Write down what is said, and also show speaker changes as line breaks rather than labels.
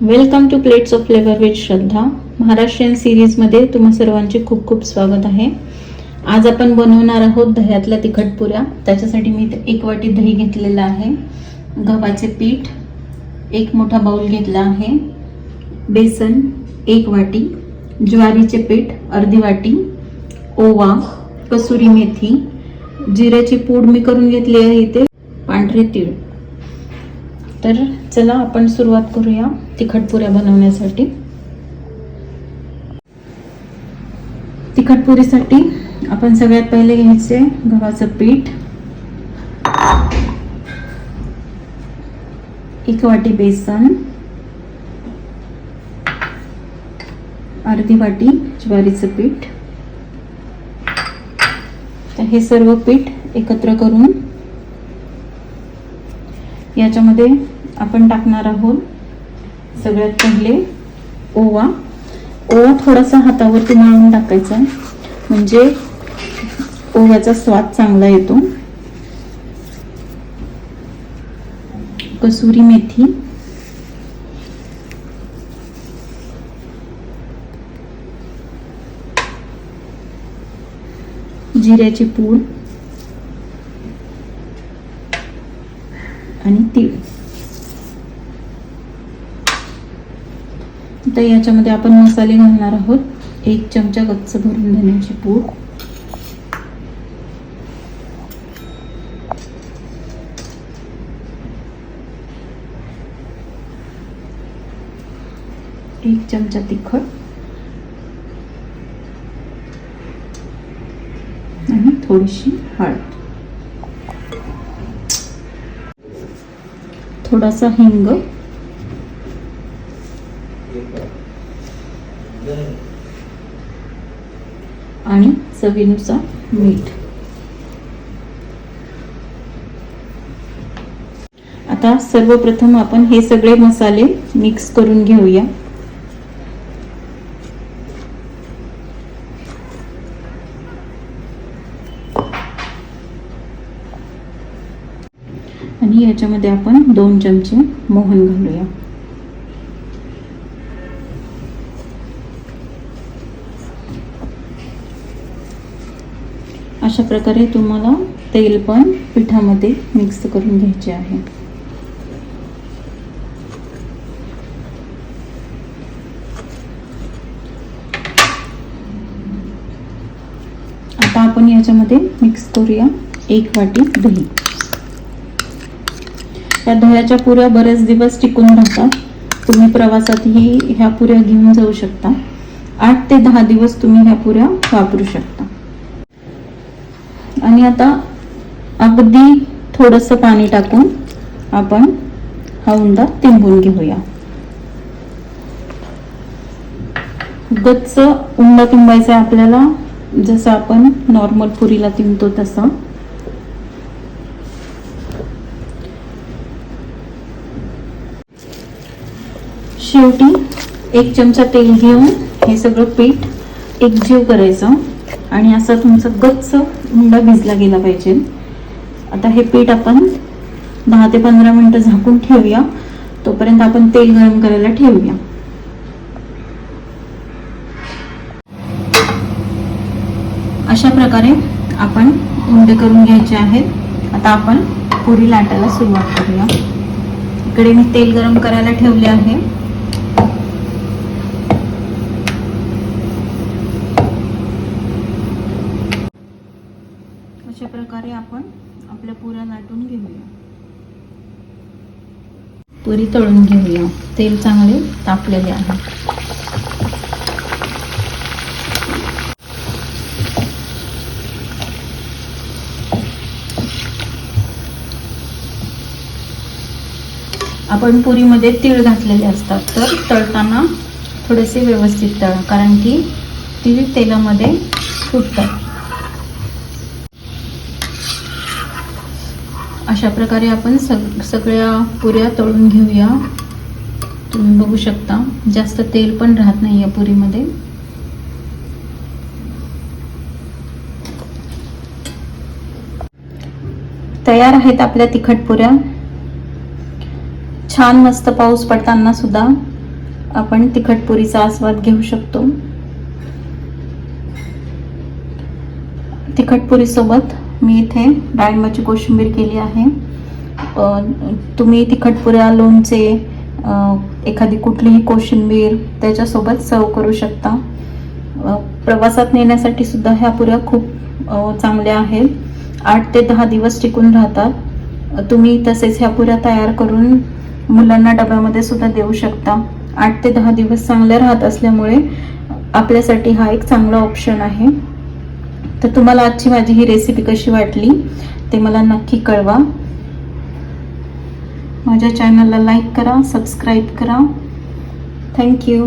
Welcome to plates of flavour with Shraddha. Maharashtrian सिरीजमध्ये तुम्हा सर्वांचे खूप खूप स्वागत आहे. आज आपण बनवणार आहोत दह्यातल्या तिखट पुऱ्या. त्याच्यासाठी मी 1 वाटी दही घेतलेलं आहे, गव्हाचे पीठ 1 मोठा बाउल घेतला आहे, बेसन 1 वाटी, ज्वारीचे पीठ अर्धी वाटी, ओवा, कसुरी मेथी, जिऱ्याची पूड मी करून घेतली आहे इथे, पांढरे तीळ. तर चला आपण सुरुवात करूया तिखट पुऱ्या बनवण्यासाठी. तिखट पुरीसाठी आपण सगळ्यात पहिले घ्यायचे गव्हाचं पीठ, 1 वाटी बेसन, अर्धी वाटी ज्वारीचं पीठ. तर हे सर्व पीठ एकत्र करून याच्यामध्ये आपण टाकणार आहोत. सगळ्यात पहिले ओवा थोडासा हातावरती मळून टाकायचा, म्हणजे ओव्याचा स्वाद चांगला येतो. कसुरी मेथी, जिऱ्याची पूड आणि तीळ. तर याच्यामध्ये आपण मसाले घालणार आहोत. 1 चमचा कच्च भरून धण्याची पूड, एक चमचा तिखट आणि थोडीशी हळद, थोडासा हिंग आणि चवीनुसार मीठ. आता सर्वप्रथम आपण हे सगळे मसाले मिक्स करून घेऊया. आणि याच्यामध्ये आपण 2 चमचे मोहन घालूया. अशा प्रकारे तुम्हाला तेल पण पिठामध्ये मिक्स करून घ्यायचे आहे. आता आपण याच्यामध्ये मिक्स करूया 1 वाटी दही. या दह्याच्या पुऱ्या बरेच दिवस टिकून राहतात. तुम्ही प्रवासातही ह्या पुऱ्या घेऊन जाऊ शकता. 8 ते 10 दिवस तुम्ही ह्या पुऱ्या वापरू शकता. आणि आता अगदी थोडंसं पाणी टाकून आपण हा उंडा तिंबून घेऊया. गच्च उंडा तिंबायचा आपल्याला, जसं आपण नॉर्मल पुरीला तिंबतो तसं. शेवटी 1 चमचा तेल घेऊन हे सगळं पीठ एकजीव करायचं आणि असा तुमचा गच्च उंडा भिजला गेला पाहिजे. आता हे पीठ आपण 10 ते 15 मिनिटं झाकून ठेवूया. तोपर्यंत आपण तेल गरम करायला ठेवूया. अशा प्रकारे आपण उंडे करून घ्यायचे आहेत. आता आपण पुरी लाटायला सुरुवात करूया. इकडे मी तेल गरम करायला ठेवले आहे. अशा प्रकारे आपण आपल्या पुऱ्या लाटून घेऊया. पुरी तळून घेऊया. तेल चांगले तापलेले आहे. आपण पुरीमध्ये तीळ घातलेले असतात, तर तळताना थोडेसे व्यवस्थित तळा, कारण की तीळ तेलामध्ये फुटतात. अशा प्रकारे आपण सगळ्या पुऱ्या तळून घेऊया. तुम्ही बघू शकता जास्त तेल पण राहत नाही या पुरीमध्ये. तयार आहेत आपल्या तिखट पुऱ्या. छान मस्त पाऊस पडताना सुद्धा आपण तिखट पुरीचा आस्वाद घेऊ शकतो. तिखट पुरीसोबत मी इथे डाळिंबाची कोशिंबीर केली आहे. तुम्ही तिखट पुऱ्या, लोणचे, एखादी कुठलीही कोशिंबीर त्याच्यासोबत सर्व करू शकता. प्रवासात नेण्यासाठी सुद्धा ह्या पुऱ्या खूप चांगल्या आहेत. 8 ते 10 दिवस टिकून राहतात. तुम्ही तसेच ह्या पुऱ्या तयार करून मुलांना डब्यामध्ये सुद्धा देऊ शकता. 8 ते 10 दिवस चांगल्या राहत असल्यामुळे आपल्यासाठी हा एक चांगला ऑप्शन आहे. तर तुम्हाला आजची माझी ही रेसिपी कशी वाटली ते मला नक्की कळवा. माझ्या चॅनलला लाईक करा, सबस्क्राईब करा. थँक्यू.